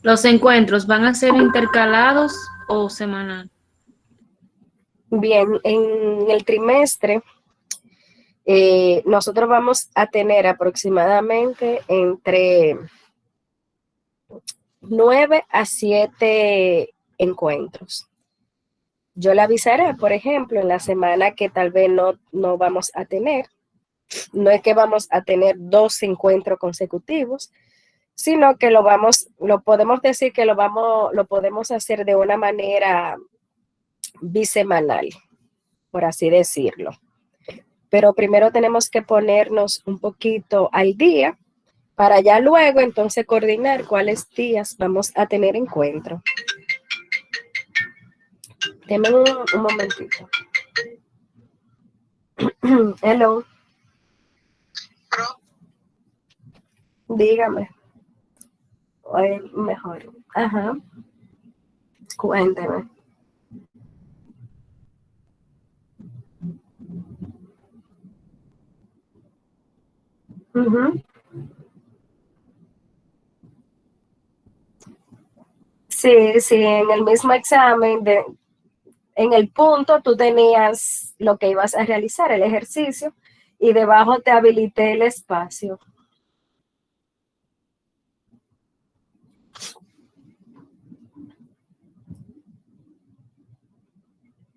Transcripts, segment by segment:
¿Los encuentros van a ser intercalados o semanal? Bien, en el trimestre nosotros vamos a tener aproximadamente entre 9 a 7 encuentros. Yo le avisaré, por ejemplo, en la semana que tal vez no vamos a tener. No es que vamos a tener 2 encuentros consecutivos, sino que lo podemos decir que lo podemos hacer de una manera bisemanal, por así decirlo. Pero primero tenemos que ponernos un poquito al día para ya luego entonces coordinar cuáles días vamos a tener encuentro. Deme un momentito. Hello. Dígame. Hoy mejor. Ajá. Cuénteme. Sí, sí, en el mismo examen, en el punto tú tenías lo que ibas a realizar, el ejercicio, y debajo te habilité el espacio.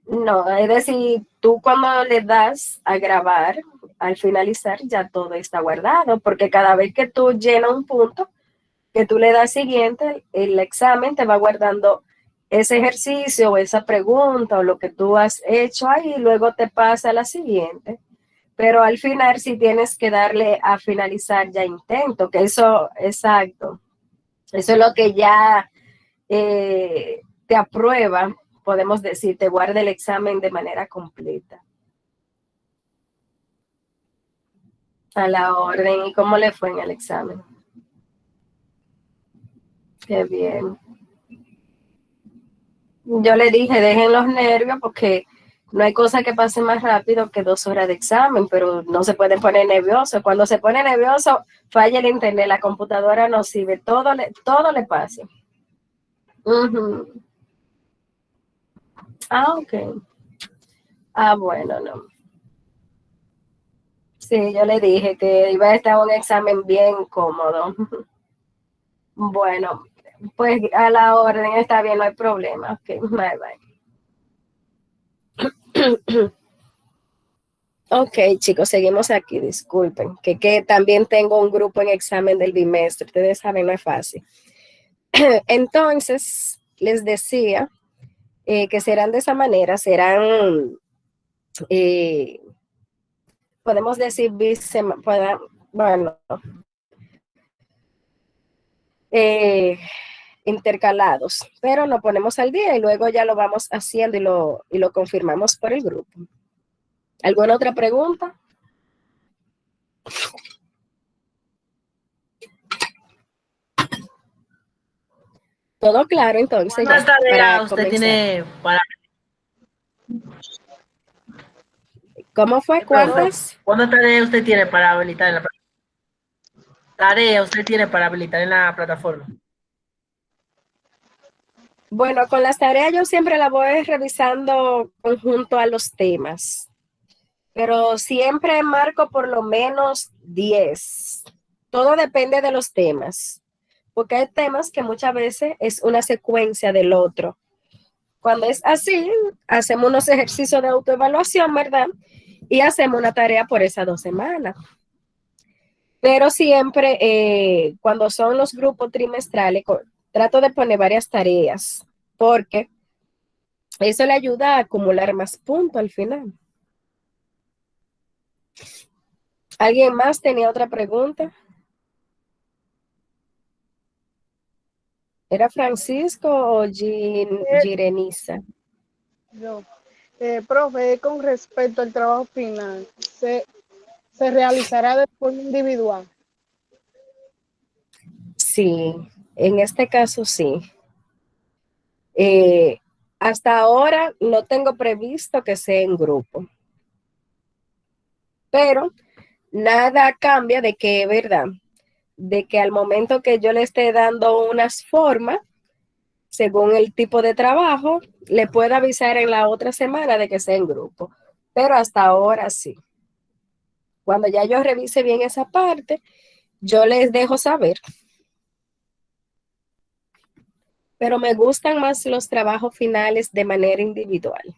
No, es decir, tú cuando le das a grabar, al finalizar ya todo está guardado, porque cada vez que tú llenas un punto, que tú le das siguiente, el examen te va guardando ese ejercicio o esa pregunta o lo que tú has hecho ahí y luego te pasa a la siguiente. Pero al final sí tienes que darle a finalizar ya intento, que eso, exacto, eso es lo que ya te aprueba, podemos decir, te guarda el examen de manera completa. A la orden. ¿Y cómo le fue en el examen? Qué bien. Yo le dije, dejen los nervios porque no hay cosa que pase más rápido que 2 horas de examen, pero no se puede poner nervioso. Cuando se pone nervioso, falla el internet, la computadora no sirve, todo le pasa. Ah, ok. Ah, bueno, no. Sí, yo le dije que iba a estar un examen bien cómodo. Bueno, pues a la orden está bien, no hay problema. Ok, bye bye. Ok, chicos, seguimos aquí, disculpen, que también tengo un grupo en examen del bimestre, ustedes saben, no es fácil. Entonces, les decía que serán de esa manera, serán, eh, podemos decir, bueno, eh, intercalados, pero lo ponemos al día y luego ya lo vamos haciendo y lo confirmamos por el grupo. ¿Alguna otra pregunta? Todo claro, entonces ya, ¿Cuántas tareas para usted comenzar. tiene para... ¿Cómo fue? Profe, ¿Cuántas? ¿cuántas tareas usted tiene para habilitar en la tarea usted tiene para habilitar en la plataforma? Bueno, con las tareas yo siempre las voy revisando conjunto a los temas, pero siempre marco por lo menos 10. Todo depende de los temas, porque hay temas que muchas veces es una secuencia del otro. Cuando es así, hacemos unos ejercicios de autoevaluación, ¿verdad? Y hacemos una tarea por esas 2 semanas. Pero siempre, cuando son los grupos trimestrales, trato de poner varias tareas, porque eso le ayuda a acumular más puntos al final. ¿Alguien más tenía otra pregunta? ¿Era Francisco o Girenisa? Yo, profe, con respecto al trabajo final, se realizará de forma individual. Sí, en este caso sí. Eh, Hasta ahora no tengo previsto que sea en grupo, pero nada cambia de que, ¿verdad? de que al momento que yo le esté dando unas formas, según el tipo de trabajo, le pueda avisar en la otra semana de que sea en grupo. Pero hasta ahora sí. Cuando ya yo revise bien esa parte, yo les dejo saber. Pero me gustan más los trabajos finales de manera individual.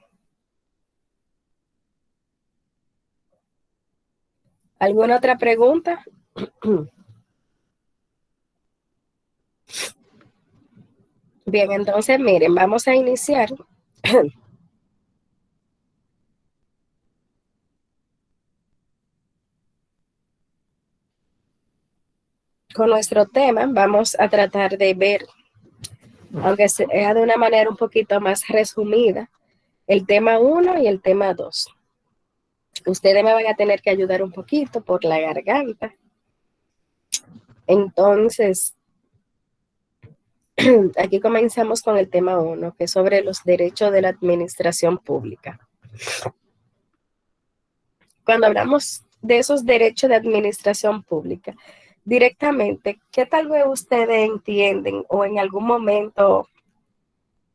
¿Alguna otra pregunta? Bien, entonces miren, vamos a iniciar. Con nuestro tema. Vamos a tratar de ver, aunque sea de una manera un poquito más resumida, el tema 1 y el tema 2. Ustedes me van a tener que ayudar un poquito por la garganta. Entonces, aquí comenzamos con el tema 1, que es sobre los derechos de la administración pública. Cuando hablamos de esos derechos de administración pública, directamente, ¿qué tal vez ustedes entienden o en algún momento,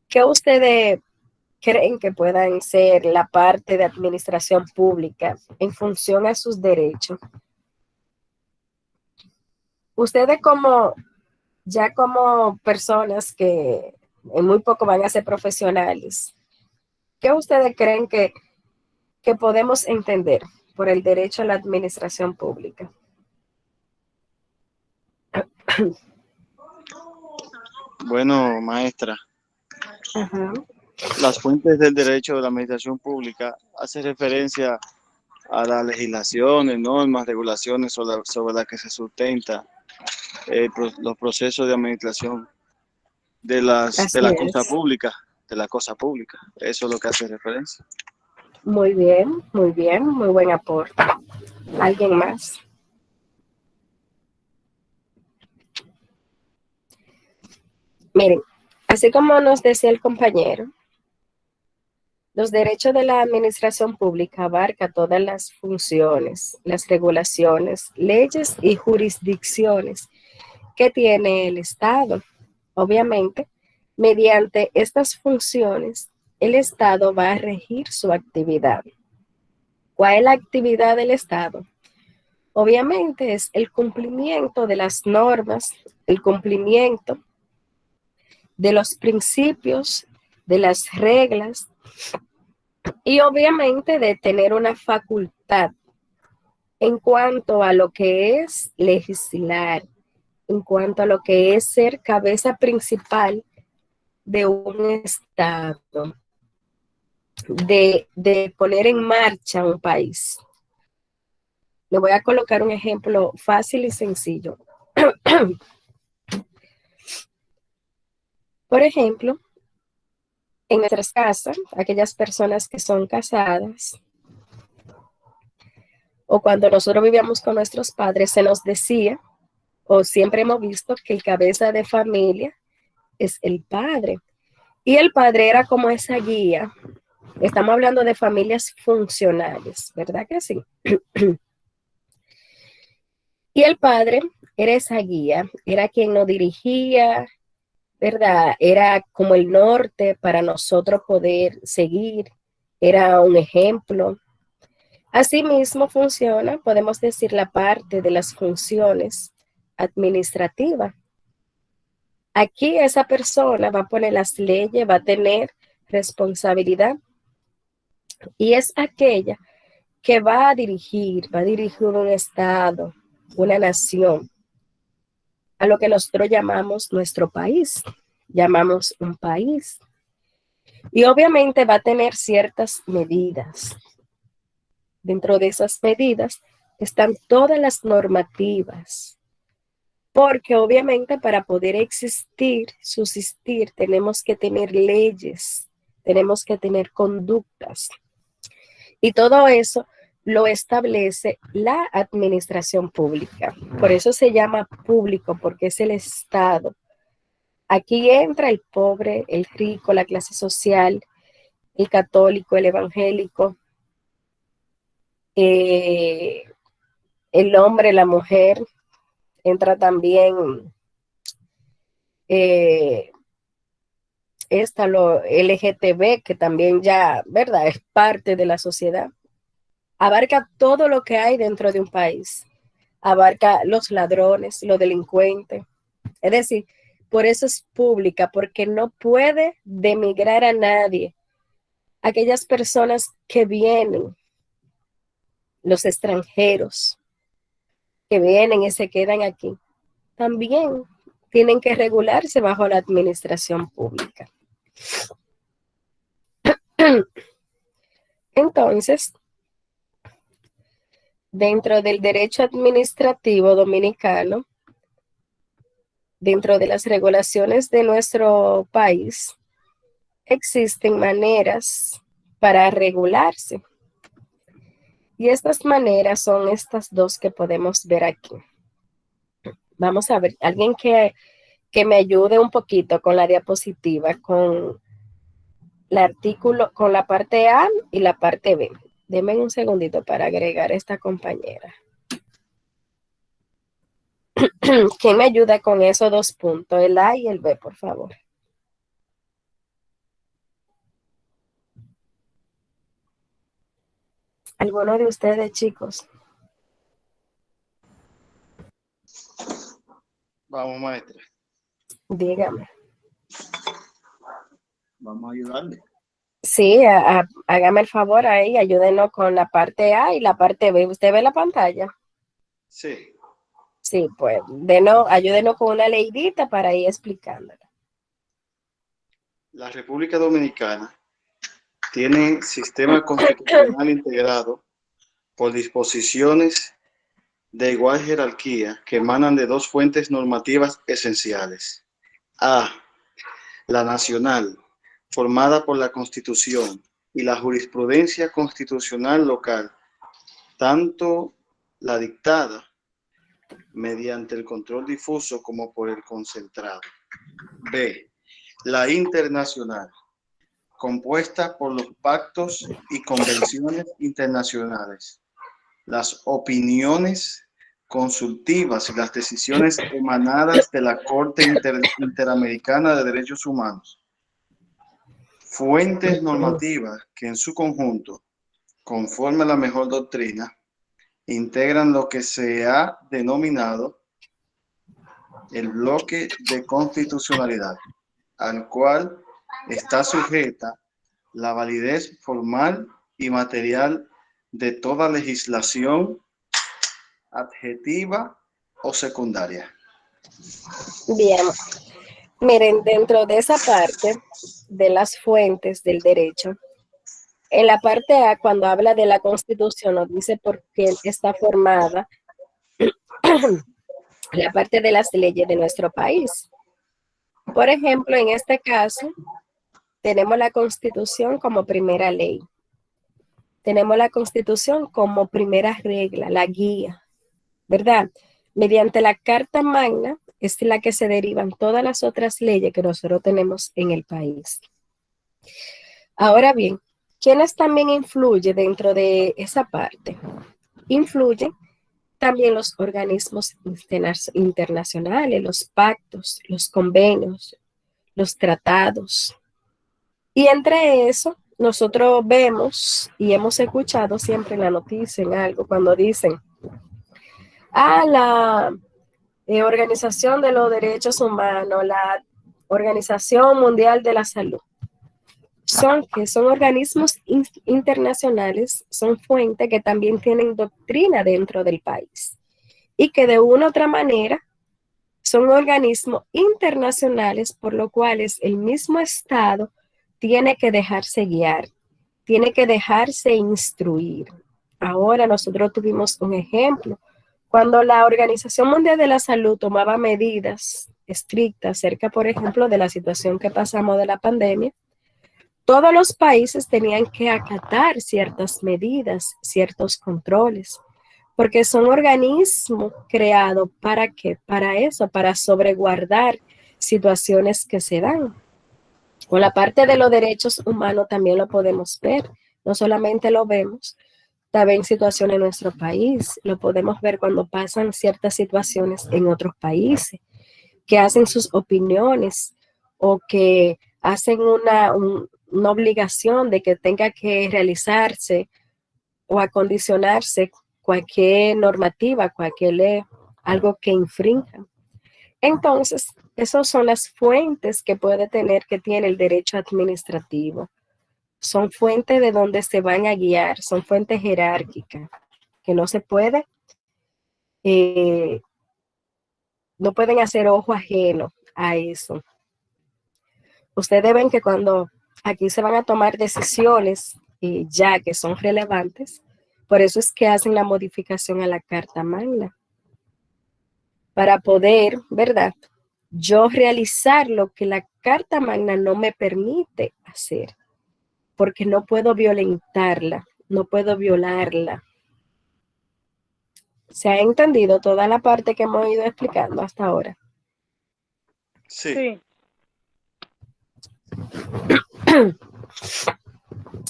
qué ustedes creen que puedan ser la parte de administración pública en función a sus derechos? Ustedes ya como personas que en muy poco van a ser profesionales, ¿qué ustedes creen que podemos entender por el derecho a la administración pública? Bueno, maestra, Ajá. las fuentes del derecho de la administración pública hacen referencia a las legislaciones, normas, regulaciones sobre las que se sustenta los procesos de administración de Así la cosa es. pública, de la cosa pública. Eso es lo que hace referencia. Muy bien, muy buen aporte. ¿Alguien más? Miren, así como nos decía el compañero, los derechos de la administración pública abarca todas las funciones, las regulaciones, leyes y jurisdicciones que tiene el Estado. Obviamente, mediante estas funciones, el Estado va a regir su actividad. ¿Cuál es la actividad del Estado? Obviamente es el cumplimiento de las normas, el cumplimiento de los principios, de las reglas y obviamente de tener una facultad en cuanto a lo que es legislar, en cuanto a lo que es ser cabeza principal de un Estado, de poner en marcha un país. Le voy a colocar un ejemplo fácil y sencillo. Por ejemplo, en nuestras casas, aquellas personas que son casadas, o cuando nosotros vivíamos con nuestros padres, se nos decía, o siempre hemos visto, que el cabeza de familia es el padre. Y el padre era como esa guía. Estamos hablando de familias funcionales, ¿verdad que sí? Y el padre era esa guía, era quien nos dirigía, ¿verdad? Era como el norte para nosotros poder seguir, era un ejemplo. Asimismo funciona, podemos decir, la parte de las funciones administrativas. Aquí esa persona va a poner las leyes, va a tener responsabilidad y es aquella que va a dirigir un estado, una nación, a lo que nosotros llamamos nuestro país, llamamos un país. Y obviamente va a tener ciertas medidas. Dentro de esas medidas están todas las normativas, porque obviamente para poder existir, subsistir, tenemos que tener leyes, tenemos que tener conductas. Y todo eso lo establece la administración pública. Por eso se llama público, porque es el Estado. Aquí entra el pobre, el rico, la clase social, el católico, el evangélico, el hombre, la mujer, entra también lo LGTB, que también ya, ¿verdad?, es parte de la sociedad. Abarca todo lo que hay dentro de un país. Abarca los ladrones, los delincuentes. Es decir, por eso es pública, porque no puede denigrar a nadie. Aquellas personas que vienen, los extranjeros, que vienen y se quedan aquí, también tienen que regularse bajo la administración pública. Entonces, dentro del derecho administrativo dominicano, dentro de las regulaciones de nuestro país, existen maneras para regularse. Y estas maneras son estas dos que podemos ver aquí. Vamos a ver, alguien que me ayude un poquito con la diapositiva, con el artículo, con la parte A y la parte B. Denme un segundito para agregar a esta compañera. ¿Quién me ayuda con esos 2 puntos, el A y el B, por favor? ¿Alguno de ustedes, chicos? Vamos, maestra. Dígame. Vamos a ayudarle. Sí, hágame el favor ahí, ayúdenos con la parte A y la parte B. ¿Usted ve la pantalla? Sí. Sí, pues ayúdenos con una leidita para ir explicándola. La República Dominicana tiene sistema constitucional integrado por disposiciones de igual jerarquía que emanan de 2 fuentes normativas esenciales. A, la nacional, formada por la Constitución y la jurisprudencia constitucional local, tanto la dictada mediante el control difuso como por el concentrado. B, la internacional, compuesta por los pactos y convenciones internacionales, las opiniones consultivas y las decisiones emanadas de la Corte Interamericana de Derechos Humanos, fuentes normativas que en su conjunto, conforme a la mejor doctrina, integran lo que se ha denominado el bloque de constitucionalidad, al cual está sujeta la validez formal y material de toda legislación adjetiva o secundaria. Bien, miren, dentro de esa parte de las fuentes del derecho, en la parte A, cuando habla de la Constitución, nos dice por qué está formada la parte de las leyes de nuestro país. Por ejemplo, en este caso, tenemos la Constitución como primera ley. Tenemos la Constitución como primera regla, la guía, ¿verdad? Mediante la Carta Magna es la que se derivan todas las otras leyes que nosotros tenemos en el país. Ahora bien, ¿quiénes también influyen dentro de esa parte? Influyen también los organismos internacionales, los pactos, los convenios, los tratados. Y entre eso, nosotros vemos y hemos escuchado siempre en la noticia, en algo, cuando dicen, la Organización de los Derechos Humanos, la Organización Mundial de la Salud. Son organismos internacionales, son fuentes que también tienen doctrina dentro del país y que de una u otra manera son organismos internacionales por lo cuales el mismo Estado tiene que dejarse guiar, tiene que dejarse instruir. Ahora nosotros tuvimos un ejemplo, cuando la Organización Mundial de la Salud tomaba medidas estrictas acerca, por ejemplo, de la situación que pasamos de la pandemia, todos los países tenían que acatar ciertas medidas, ciertos controles, porque son organismos creados ¿para qué? Para eso, para sobreguardar situaciones que se dan. Con la parte de los derechos humanos también lo podemos ver, no solamente lo vemos, También situaciones en nuestro país, lo podemos ver cuando pasan ciertas situaciones en otros países, que hacen sus opiniones o que hacen una obligación de que tenga que realizarse o acondicionarse cualquier normativa, cualquier ley, algo que infrinja. Entonces, esas son las fuentes que puede tener, que tiene el derecho administrativo. Son fuentes de donde se van a guiar, son fuentes jerárquicas, que no se puede, no pueden hacer ojo ajeno a eso. Ustedes ven que cuando aquí se van a tomar decisiones, ya que son relevantes, por eso es que hacen la modificación a la Carta Magna, para poder, ¿verdad?, yo realizar lo que la Carta Magna no me permite hacer, porque no puedo violentarla, no puedo violarla. ¿Se ha entendido toda la parte que hemos ido explicando hasta ahora? Sí. Sí.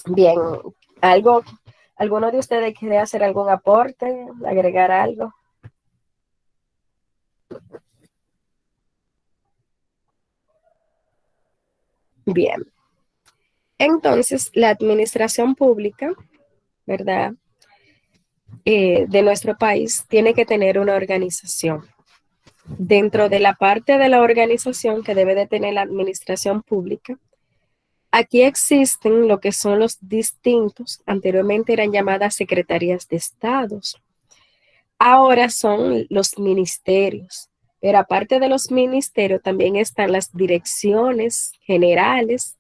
Bien, ¿alguno de ustedes quiere hacer algún aporte, agregar algo? Bien. Entonces, la administración pública, ¿verdad?, de nuestro país tiene que tener una organización. Dentro de la parte de la organización que debe de tener la administración pública, aquí existen lo que son los distintos, anteriormente eran llamadas secretarías de estados, ahora son los ministerios, pero aparte de los ministerios también están las direcciones generales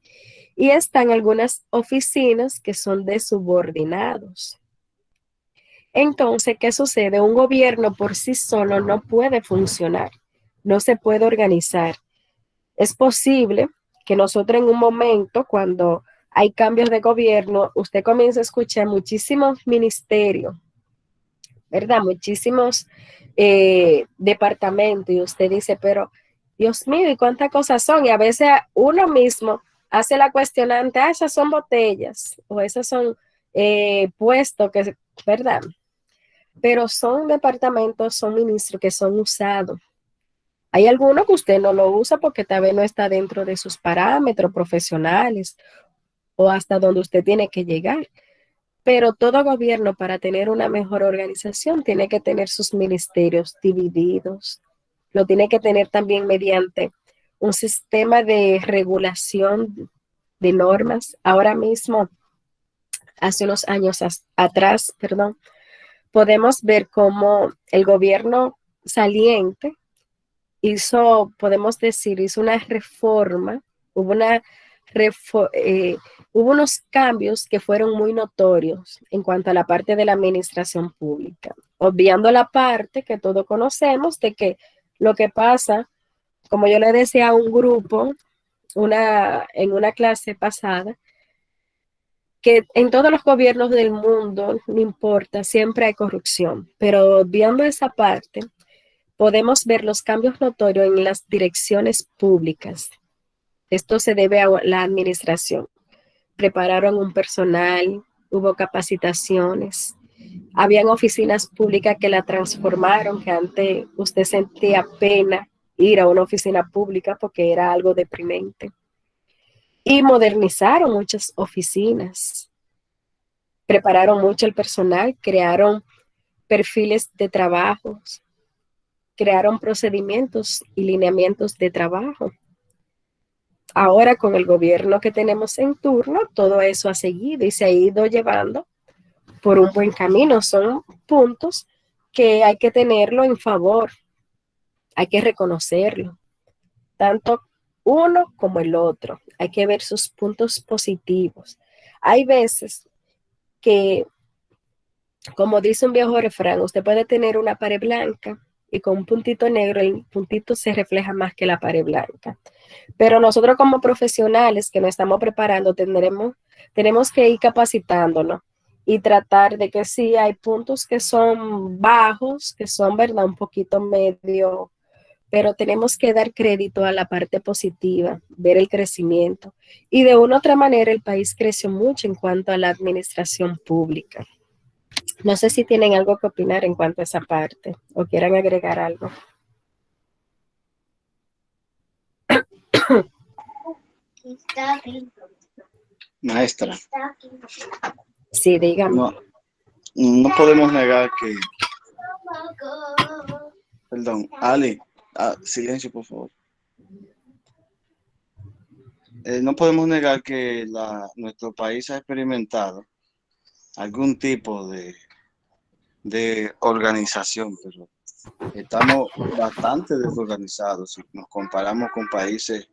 y están algunas oficinas que son de subordinados. Entonces, ¿qué sucede? Un gobierno por sí solo no puede funcionar, no se puede organizar. Es posible que nosotros en un momento, cuando hay cambios de gobierno, usted comience a escuchar muchísimos ministerios, ¿verdad? Muchísimos departamentos, y usted dice, pero Dios mío, ¿y cuántas cosas son? Y a veces uno mismo hace la cuestionante, esas son botellas, o esas son puestos, que, ¿verdad? Pero son departamentos, son ministros que son usados. Hay algunos que usted no lo usa porque tal vez no está dentro de sus parámetros profesionales o hasta donde usted tiene que llegar. Pero todo gobierno, para tener una mejor organización, tiene que tener sus ministerios divididos. Lo tiene que tener también mediante un sistema de regulación de normas. Ahora mismo, hace unos años atrás, podemos ver cómo el gobierno saliente hizo una reforma, hubo unos cambios que fueron muy notorios en cuanto a la parte de la administración pública, obviando la parte que todos conocemos de que lo que pasa, como yo le decía a un grupo en una clase pasada, que en todos los gobiernos del mundo, no importa, siempre hay corrupción, pero obviando esa parte, podemos ver los cambios notorios en las direcciones públicas. Esto se debe a la administración. Prepararon un personal, hubo capacitaciones, habían oficinas públicas que la transformaron, que antes usted sentía pena ir a una oficina pública porque era algo deprimente. Y modernizaron muchas oficinas, prepararon mucho el personal, crearon perfiles de trabajos, crearon procedimientos y lineamientos de trabajo. Ahora con el gobierno que tenemos en turno, todo eso ha seguido y se ha ido llevando por un buen camino. Son puntos que hay que tenerlo en favor, hay que reconocerlo, tanto uno como el otro. Hay que ver sus puntos positivos. Hay veces que, como dice un viejo refrán, usted puede tener una pared blanca y con un puntito negro, el puntito se refleja más que la pared blanca. Pero nosotros como profesionales que nos estamos preparando, tenemos que ir capacitándonos y tratar de que sí hay puntos que son bajos, que son, ¿verdad?, un poquito medio, pero tenemos que dar crédito a la parte positiva, ver el crecimiento. Y de una u otra manera el país creció mucho en cuanto a la administración pública. No sé si tienen algo que opinar en cuanto a esa parte o quieran agregar algo. Maestra, Sí, dígame. no podemos negar que, perdón, Ali, silencio por favor. No podemos negar que nuestro país ha experimentado algún tipo de organización, pero estamos bastante desorganizados si nos comparamos con países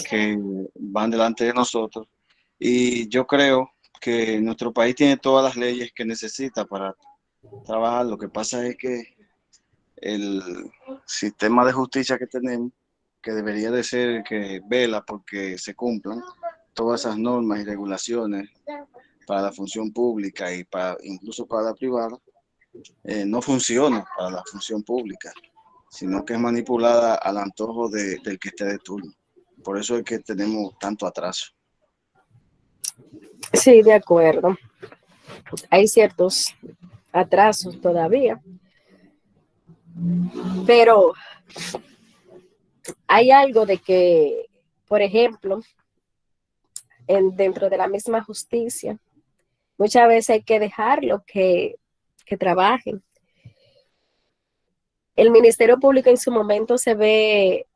que van delante de nosotros. Y yo creo que nuestro país tiene todas las leyes que necesita para trabajar. Lo que pasa es que el sistema de justicia que tenemos, que debería de ser que vela porque se cumplan todas esas normas y regulaciones para la función pública y incluso para la privada, no funciona para la función pública, sino que es manipulada al antojo del que esté de turno. Por eso es que tenemos tanto atraso. Sí, de acuerdo. Hay ciertos atrasos todavía, pero hay algo de que, por ejemplo, dentro de la misma justicia, muchas veces hay que dejarlo que trabajen. El Ministerio Público en su momento se ve,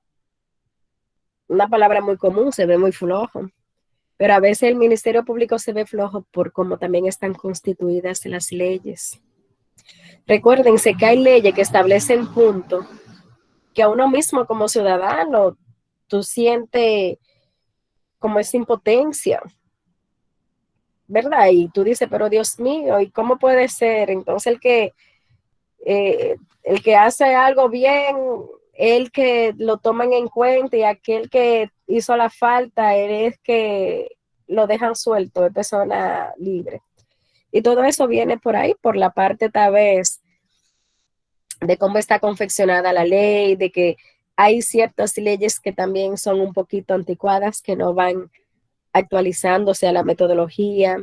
una palabra muy común, se ve muy flojo, pero a veces el Ministerio Público se ve flojo por cómo también están constituidas las leyes. Recuérdense que hay leyes que establecen puntos que a uno mismo como ciudadano tú sientes como esa impotencia, ¿verdad? Y tú dices, pero Dios mío, ¿y cómo puede ser? Entonces el que hace algo bien, el que lo toman en cuenta, y aquel que hizo la falta, él es que lo dejan suelto, de persona libre. Y todo eso viene por ahí, por la parte tal vez de cómo está confeccionada la ley, de que hay ciertas leyes que también son un poquito anticuadas, que no van actualizándose a la metodología.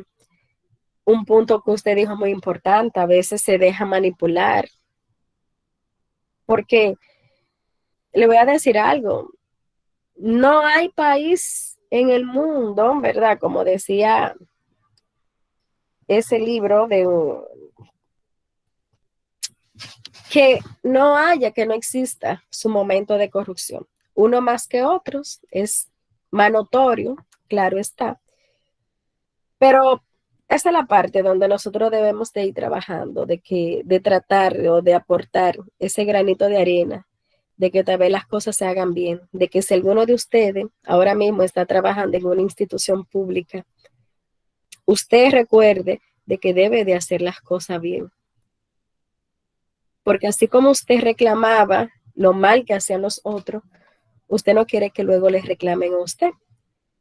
Un punto que usted dijo muy importante, a veces se deja manipular, porque le voy a decir algo, no hay país en el mundo, ¿verdad? Como decía ese libro, que no haya, que no exista su momento de corrupción. Uno más que otros es más notorio, claro está, pero esa es la parte donde nosotros debemos de ir trabajando, de tratar o de aportar ese granito de arena, de que tal vez las cosas se hagan bien, de que si alguno de ustedes ahora mismo está trabajando en una institución pública, usted recuerde de que debe de hacer las cosas bien. Porque así como usted reclamaba lo mal que hacían los otros, usted no quiere que luego les reclamen a usted.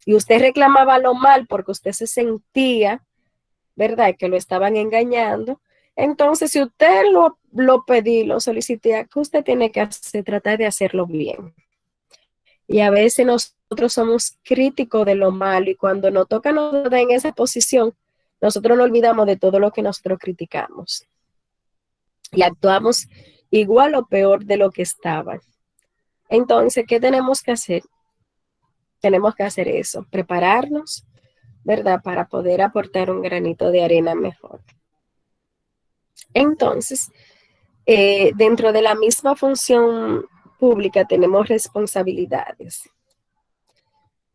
Y usted reclamaba lo mal porque usted se sentía, ¿verdad?, que lo estaban engañando. Entonces, si usted lo pedí, lo solicité, ¿qué usted tiene que hacer? Tratar de hacerlo bien. Y a veces nosotros somos críticos de lo malo, y cuando nos toca en esa posición, nosotros nos olvidamos de todo lo que nosotros criticamos. Y actuamos igual o peor de lo que estaban. Entonces, ¿qué tenemos que hacer? Tenemos que hacer eso, prepararnos, ¿verdad?, para poder aportar un granito de arena mejor. Entonces, dentro de la misma función pública tenemos responsabilidades.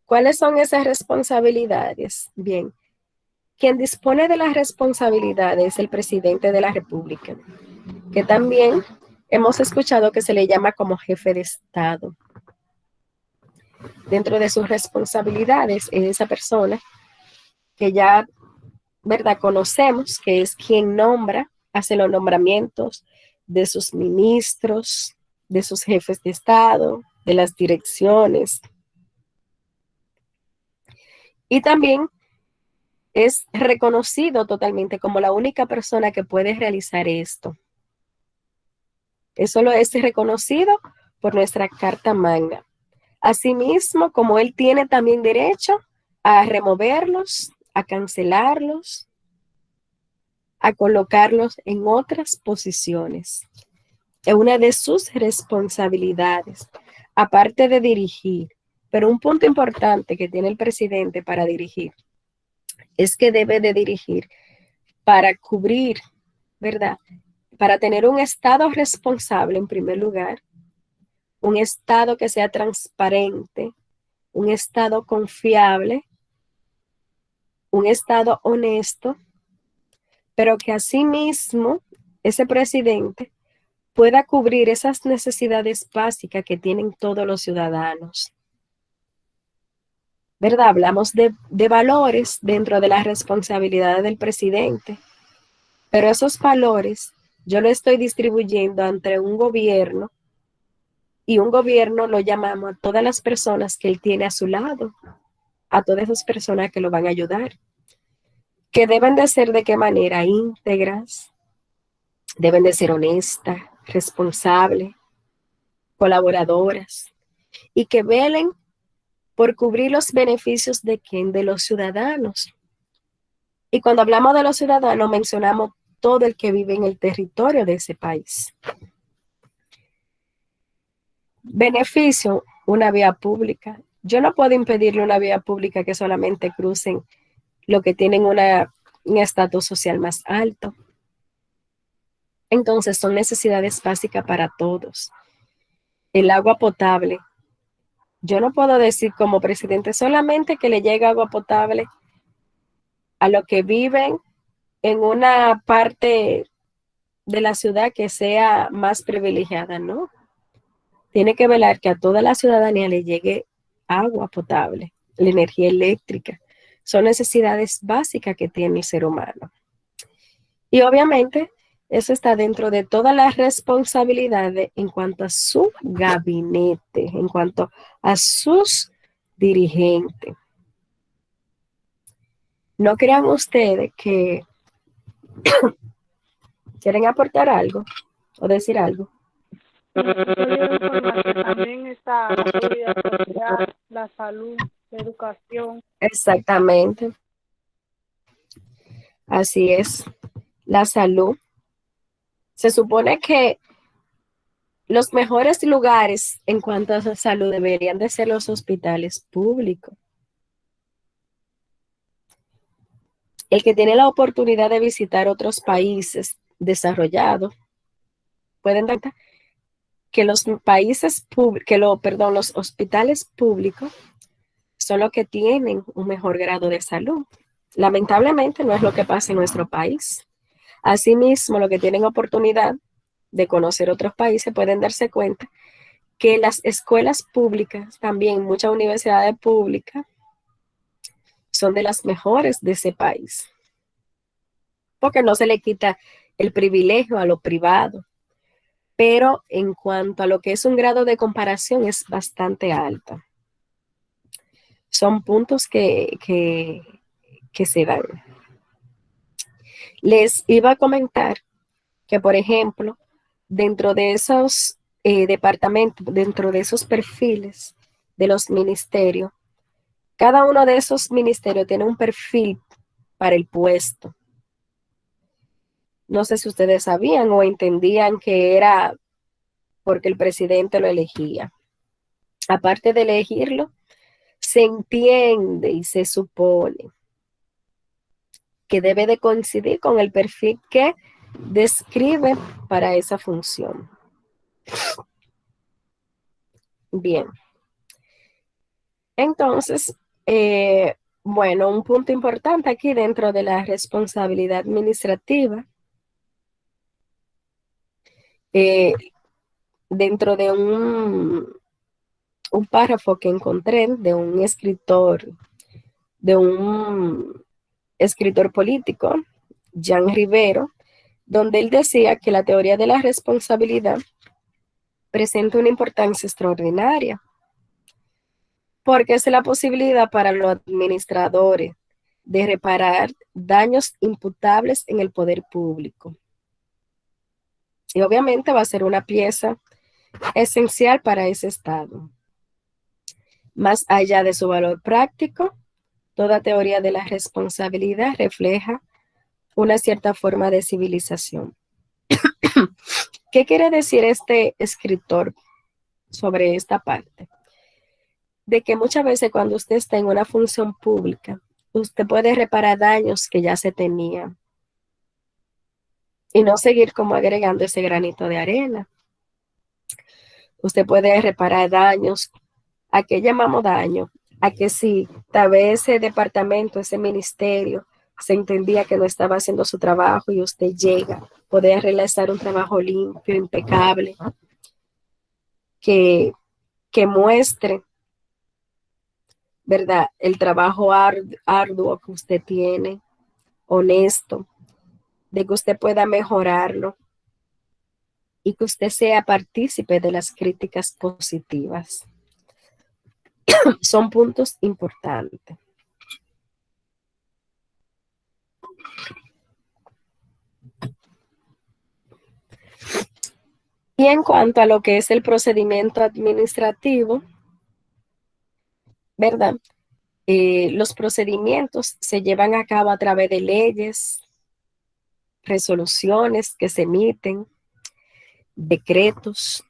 ¿Cuáles son esas responsabilidades? Bien, quien dispone de las responsabilidades es el presidente de la República, que también hemos escuchado que se le llama como jefe de Estado. Dentro de sus responsabilidades es esa persona que ya, ¿verdad?, conocemos, que es quien nombra, hace los nombramientos de sus ministros, de sus jefes de Estado, de las direcciones. Y también es reconocido totalmente como la única persona que puede realizar esto. Eso lo es reconocido por nuestra Carta Magna. Asimismo, como él tiene también derecho a removerlos, a cancelarlos, a colocarlos en otras posiciones. Es una de sus responsabilidades, aparte de dirigir. Pero un punto importante que tiene el presidente para dirigir es que debe de dirigir para cubrir, ¿verdad? Para tener un Estado responsable en primer lugar, un Estado que sea transparente, un Estado confiable, un Estado honesto, pero que asimismo ese presidente pueda cubrir esas necesidades básicas que tienen todos los ciudadanos. ¿Verdad? Hablamos de valores dentro de las responsabilidades del presidente, pero esos valores yo lo estoy distribuyendo entre un gobierno y un gobierno lo llamamos a todas las personas que él tiene a su lado, a todas esas personas que lo van a ayudar, que deben de ser de qué manera íntegras, deben de ser honestas, responsables, colaboradoras y que velen por cubrir los beneficios de quién, de los ciudadanos. Y cuando hablamos de los ciudadanos mencionamos todo el que vive en el territorio de ese país. Beneficio, una vía pública. Yo no puedo impedirle una vía pública que solamente crucen los que tienen un estatus social más alto. Entonces son necesidades básicas para todos. El agua potable. Yo no puedo decir como presidente solamente que le llegue agua potable a los que viven en una parte de la ciudad que sea más privilegiada, ¿no? Tiene que velar que a toda la ciudadanía le llegue agua potable, la energía eléctrica. Son necesidades básicas que tiene el ser humano. Y obviamente eso está dentro de todas las responsabilidades en cuanto a su gabinete, en cuanto a sus dirigentes. ¿No crean ustedes que quieren aportar algo o decir algo? Yo quiero informar que también está la seguridad social, la salud, la educación. Exactamente. Así es. La salud. Se supone que los mejores lugares en cuanto a salud deberían de ser los hospitales públicos. El que tiene la oportunidad de visitar otros países desarrollados pueden dar que los los hospitales públicos son los que tienen un mejor grado de salud. Lamentablemente no es lo que pasa en nuestro país. Asimismo, los que tienen oportunidad de conocer otros países pueden darse cuenta que las escuelas públicas, también muchas universidades públicas, son de las mejores de ese país. Porque no se le quita el privilegio a lo privado. Pero en cuanto a lo que es un grado de comparación es bastante alto. Son puntos que se dan. Les iba a comentar que, por ejemplo, dentro de esos departamentos, dentro de esos perfiles de los ministerios, cada uno de esos ministerios tiene un perfil para el puesto. No sé si ustedes sabían o entendían que era porque el presidente lo elegía. Aparte de elegirlo, se entiende y se supone que debe de coincidir con el perfil que describe para esa función. Bien. Entonces, bueno, un punto importante aquí dentro de la responsabilidad administrativa, dentro de un párrafo que encontré de un escritor político, Jean Rivero, donde él decía que la teoría de la responsabilidad presenta una importancia extraordinaria, porque es la posibilidad para los administradores de reparar daños imputables en el poder público. Y obviamente va a ser una pieza esencial para ese Estado. Más allá de su valor práctico, toda teoría de la responsabilidad refleja una cierta forma de civilización. ¿Qué quiere decir este escritor sobre esta parte? De que muchas veces cuando usted está en una función pública, usted puede reparar daños que ya se tenían y no seguir como agregando ese granito de arena. Usted puede reparar daños. ¿A qué llamamos daño? A que si tal vez ese departamento, ese ministerio, se entendía que no estaba haciendo su trabajo y usted llega, puede realizar un trabajo limpio, impecable, que muestre, ¿verdad? El trabajo arduo que usted tiene, honesto, de que usted pueda mejorarlo y que usted sea partícipe de las críticas positivas. Son puntos importantes. Y en cuanto a lo que es el procedimiento administrativo, ¿verdad? Los procedimientos se llevan a cabo a través de leyes, resoluciones que se emiten, decretos.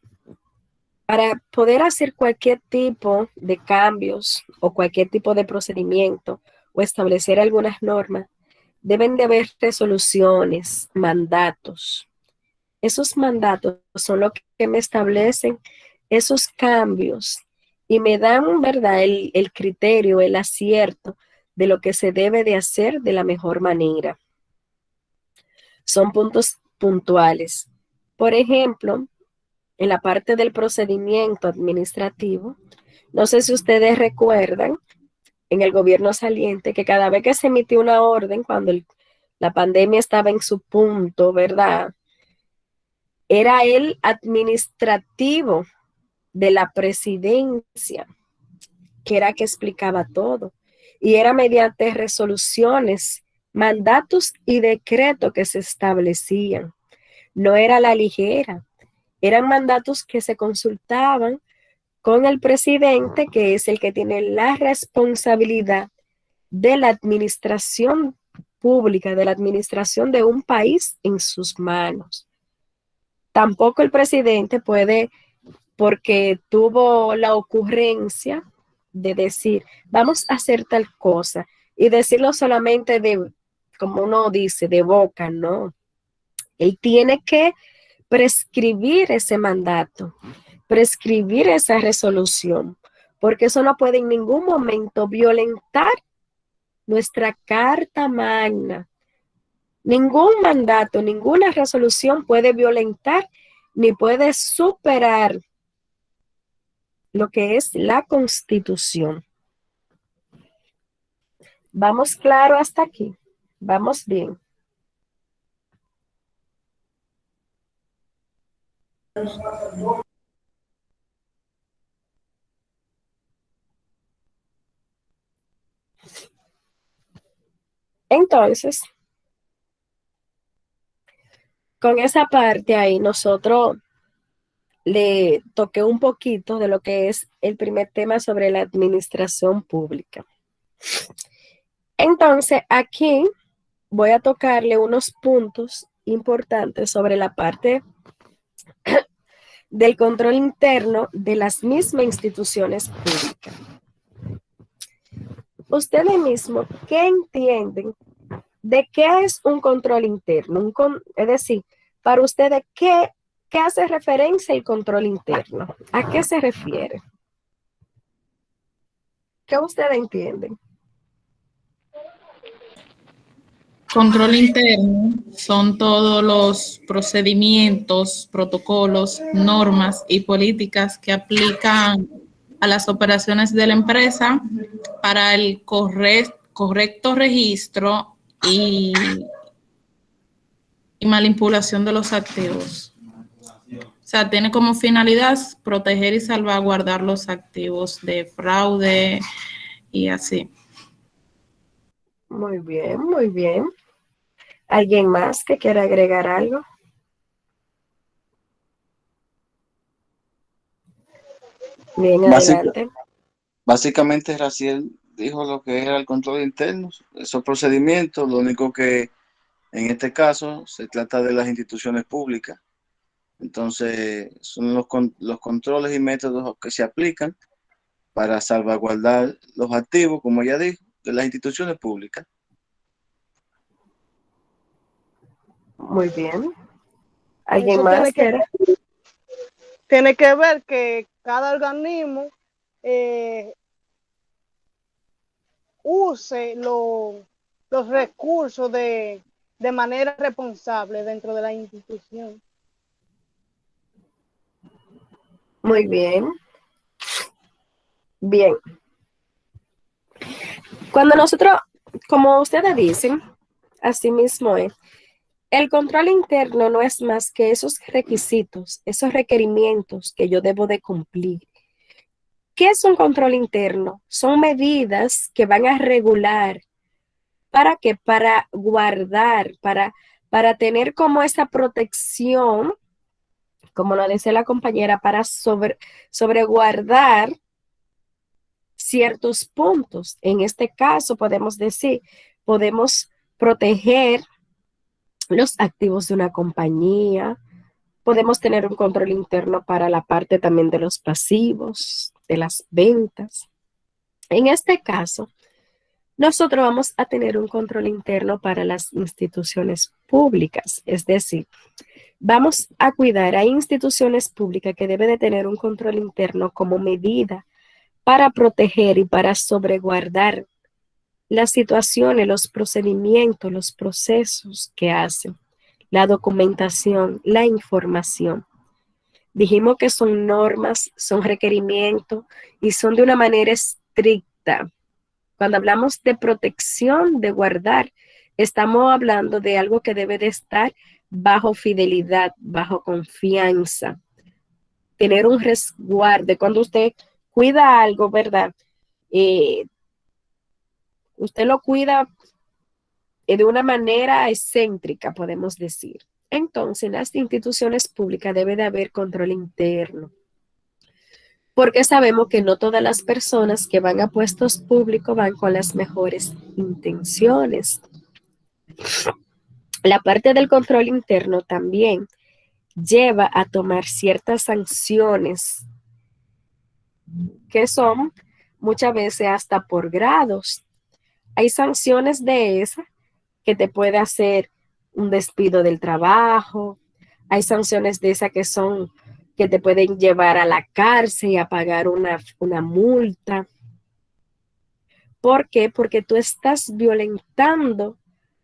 Para poder hacer cualquier tipo de cambios o cualquier tipo de procedimiento o establecer algunas normas, deben de haber resoluciones, mandatos. Esos mandatos son lo que me establecen esos cambios y me dan, ¿verdad?, el criterio, el acierto de lo que se debe de hacer de la mejor manera. Son puntos puntuales. Por ejemplo, en la parte del procedimiento administrativo, no sé si ustedes recuerdan en el gobierno saliente que cada vez que se emitió una orden, cuando la pandemia estaba en su punto, ¿verdad?, era el administrativo de la presidencia, que era que explicaba todo. Y era mediante resoluciones, mandatos y decretos que se establecían. No era a la ligera. Eran mandatos que se consultaban con el presidente, que es el que tiene la responsabilidad de la administración pública, de la administración de un país en sus manos. Tampoco el presidente puede, porque tuvo la ocurrencia de decir, vamos a hacer tal cosa, y decirlo solamente de, como uno dice, de boca, no. Él tiene que prescribir ese mandato, prescribir esa resolución, porque eso no puede en ningún momento violentar nuestra Carta Magna. Ningún mandato, ninguna resolución puede violentar ni puede superar lo que es la Constitución. ¿Vamos claro hasta aquí? ¿Vamos bien? Entonces, con esa parte ahí, nosotros le toqué un poquito de lo que es el primer tema sobre la administración pública. Entonces, aquí voy a tocarle unos puntos importantes sobre la parte del control interno de las mismas instituciones públicas. Ustedes mismos, ¿qué entienden de qué es un control interno? Es decir, para ustedes, ¿qué hace referencia el control interno? ¿A qué se refiere? ¿Qué ustedes entienden? Control interno son todos los procedimientos, protocolos, normas y políticas que aplican a las operaciones de la empresa para el correcto registro y manipulación de los activos. O sea, tiene como finalidad proteger y salvaguardar los activos de fraude y así. Muy bien, muy bien. ¿Alguien más que quiera agregar algo? Bien, adelante. Básicamente, Raciel dijo lo que era el control interno, esos procedimientos. Lo único que En este caso, se trata de las instituciones públicas. Entonces, son los controles y métodos que se aplican para salvaguardar los activos, como ya dijo, de las instituciones públicas. Muy bien. ¿Alguien Eso más quiere? tiene que ver que cada organismo use los recursos de manera responsable dentro de la institución. Muy bien. Bien. Cuando nosotros, como ustedes dicen, así mismo es, el control interno no es más que esos requisitos, esos requerimientos que yo debo de cumplir. ¿Qué es un control interno? Son medidas que van a regular. ¿Para qué? Para guardar, para tener como esa protección, como lo dice la compañera, para sobreguardar ciertos puntos. En este caso, podemos decir, podemos proteger los activos de una compañía, podemos tener un control interno para la parte también de los pasivos, de las ventas. En este caso, nosotros vamos a tener un control interno para las instituciones públicas, es decir, vamos a cuidar a instituciones públicas que deben de tener un control interno como medida para proteger y para sobreguardar las situaciones, los procedimientos, los procesos que hacen, la documentación, la información. Dijimos que son normas, son requerimientos y son de una manera estricta. Cuando hablamos de protección, de guardar, estamos hablando de algo que debe de estar bajo fidelidad, bajo confianza, tener un resguardo. Cuando usted cuida algo, ¿verdad? Usted lo cuida de una manera excéntrica, podemos decir. Entonces, en las instituciones públicas debe de haber control interno, porque sabemos que no todas las personas que van a puestos públicos van con las mejores intenciones. La parte del control interno también lleva a tomar ciertas sanciones que son muchas veces hasta por grados. Hay sanciones de esas que te puede hacer un despido del trabajo, hay sanciones de esas que te pueden llevar a la cárcel y a pagar una multa. ¿Por qué? Porque tú estás violentando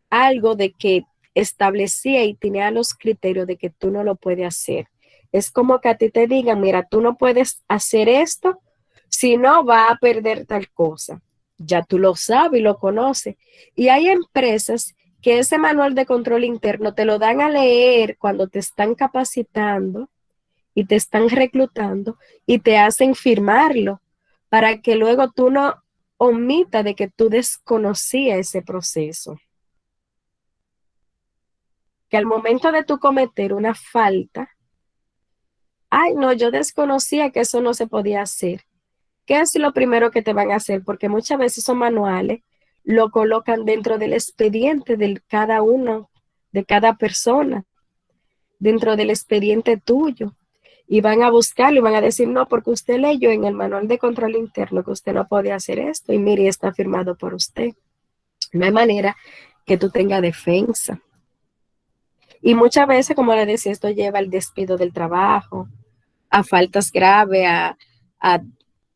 algo de que establecía y tenía los criterios de que tú no lo puedes hacer. Es como que a ti te digan, mira, tú no puedes hacer esto, si no va a perder tal cosa. Ya tú lo sabes y lo conoces. Y hay empresas que ese manual de control interno te lo dan a leer cuando te están capacitando y te están reclutando y te hacen firmarlo para que luego tú no omitas de que tú desconocías ese proceso. Que al momento de tú cometer una falta, ay, no, yo desconocía que eso no se podía hacer. ¿Qué es lo primero que te van a hacer? Porque muchas veces esos manuales lo colocan dentro del expediente de cada uno, de cada persona, dentro del expediente tuyo. Y van a buscarlo y van a decir, no, porque usted leyó en el manual de control interno que usted no puede hacer esto y mire, está firmado por usted. No hay manera que tú tengas defensa. Y muchas veces, como le decía, esto lleva al despido del trabajo, a faltas graves, a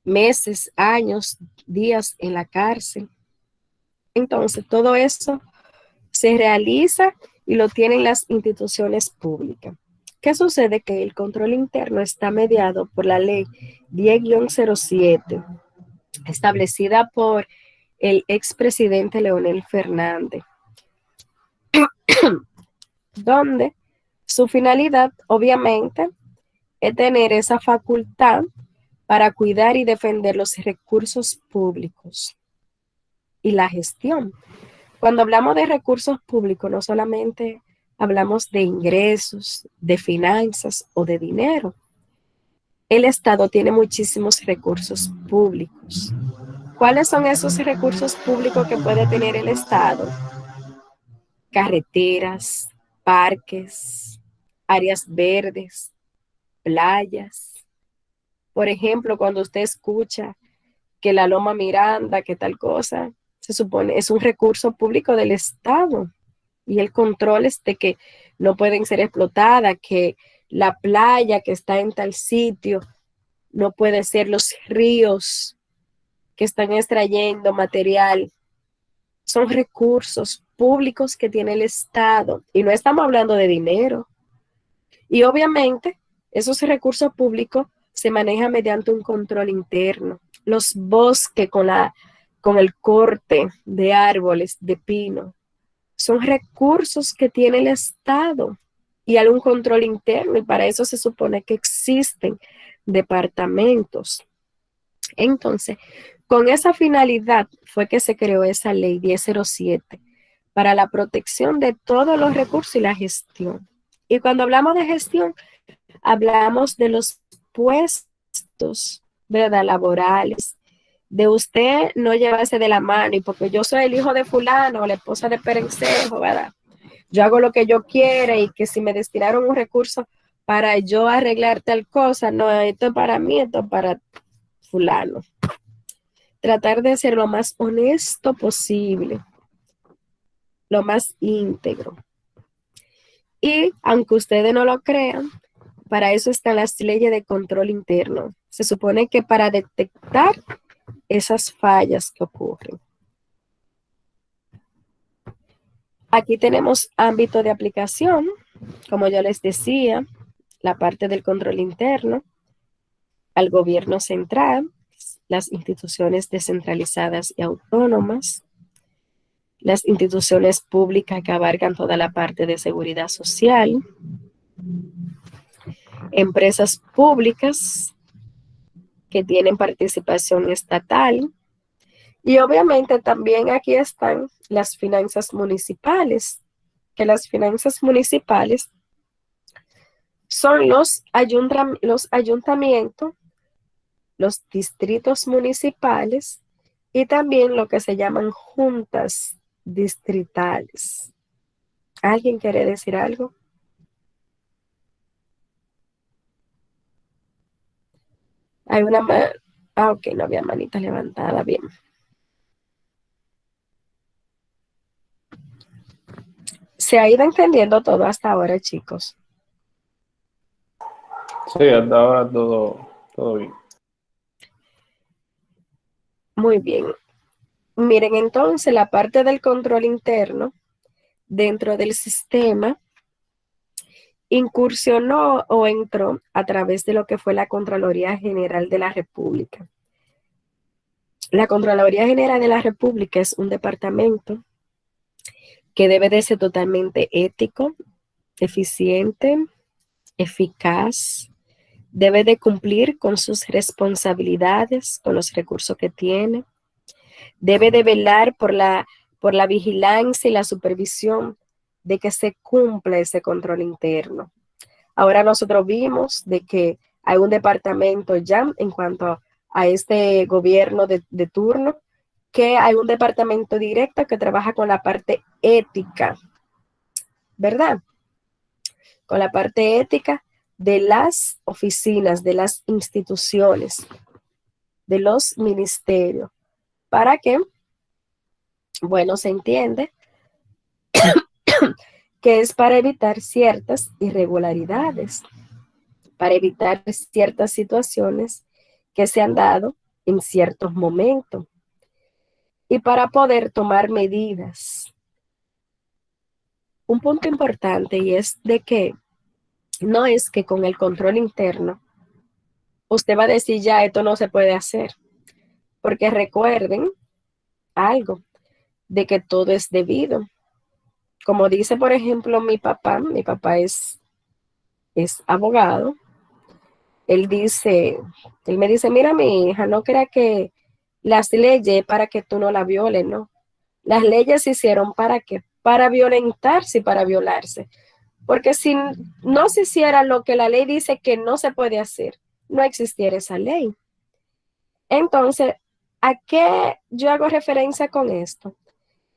meses, años, días en la cárcel. Entonces, todo eso se realiza y lo tienen las instituciones públicas. ¿Qué sucede? Que el control interno está mediado por la ley 10-07, establecida por el expresidente Leonel Fernández, donde su finalidad, obviamente, es tener esa facultad para cuidar y defender los recursos públicos y la gestión. Cuando hablamos de recursos públicos, no solamente hablamos de ingresos, de finanzas o de dinero. El Estado tiene muchísimos recursos públicos. ¿Cuáles son esos recursos públicos que puede tener el Estado? carreteras, parques, áreas verdes, playas. Por ejemplo, cuando usted escucha que la Loma Miranda, que tal cosa, se supone es un recurso público del Estado y el control es de que no pueden ser explotadas, que la playa que está en tal sitio no puede ser, los ríos que están extrayendo material, son recursos públicos que tiene el Estado y no estamos hablando de dinero. Y obviamente esos recursos públicos se manejan mediante un control interno. Los bosques con el corte de árboles, de pino, son recursos que tiene el Estado y hay un control interno y para eso se supone que existen departamentos. Entonces, con esa finalidad fue que se creó esa ley 1007 para la protección de todos los recursos y la gestión. Y cuando hablamos de gestión, hablamos de los puestos, ¿verdad?, laborales, de usted no llevarse de la mano y porque yo soy el hijo de fulano o la esposa de Perencejo, ¿verdad? Yo hago lo que yo quiera y que si me destinaron un recurso para yo arreglar tal cosa, no, esto es para mí, esto es para fulano. Tratar de ser lo más honesto posible, lo más íntegro. Y aunque ustedes no lo crean, para eso están las leyes de control interno. Se supone que para detectar esas fallas que ocurren. Aquí tenemos ámbito de aplicación, como yo les decía, la parte del control interno, al gobierno central, las instituciones descentralizadas y autónomas, las instituciones públicas que abarcan toda la parte de seguridad social, empresas públicas que tienen participación estatal y obviamente también aquí están las finanzas municipales, que las finanzas municipales son los ayuntamientos, los distritos municipales y también lo que se llaman juntas distritales. ¿Alguien quiere decir algo? Hay una ok, no había manita levantada, bien. ¿Se ha ido entendiendo todo hasta ahora, chicos? Sí, hasta ahora todo bien. Muy bien. Miren, entonces la parte del control interno dentro del sistema incursionó o entró a través de lo que fue la Contraloría General de la República. La Contraloría General de la República es un departamento que debe de ser totalmente ético, eficiente, eficaz, debe de cumplir con sus responsabilidades, con los recursos que tiene, debe de velar por la vigilancia y la supervisión de que se cumpla ese control interno. Ahora nosotros vimos de que hay un departamento ya en cuanto a este gobierno de turno, que hay un departamento directo que trabaja con la parte ética, ¿verdad? Con la parte ética de las oficinas, de las instituciones, de los ministerios. ¿Para qué? Bueno, se entiende que es para evitar ciertas irregularidades, para evitar ciertas situaciones que se han dado en ciertos momentos y para poder tomar medidas. Un punto importante y es de que no es que con el control interno usted va a decir ya esto no se puede hacer, porque recuerden algo, de que todo es debido. Como dice, por ejemplo, mi papá es abogado. Él me dice, mira, mi hija, no crea que las leyes para que tú no las violes, no. Las leyes se hicieron para qué, para violentarse y para violarse. Porque si no se hiciera lo que la ley dice que no se puede hacer, no existiera esa ley. Entonces, ¿a qué yo hago referencia con esto?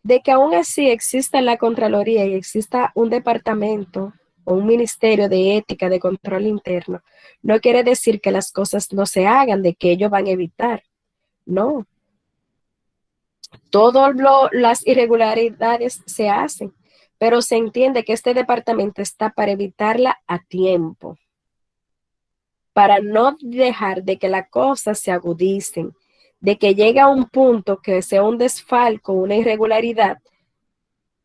De que aún así exista la Contraloría y exista un departamento o un ministerio de ética, de control interno, no quiere decir que las cosas no se hagan, de que ellos van a evitar. No, todas las irregularidades se hacen, pero se entiende que este departamento está para evitarla a tiempo, para no dejar de que las cosas se agudicen, de que llegue a un punto que sea un desfalco, una irregularidad,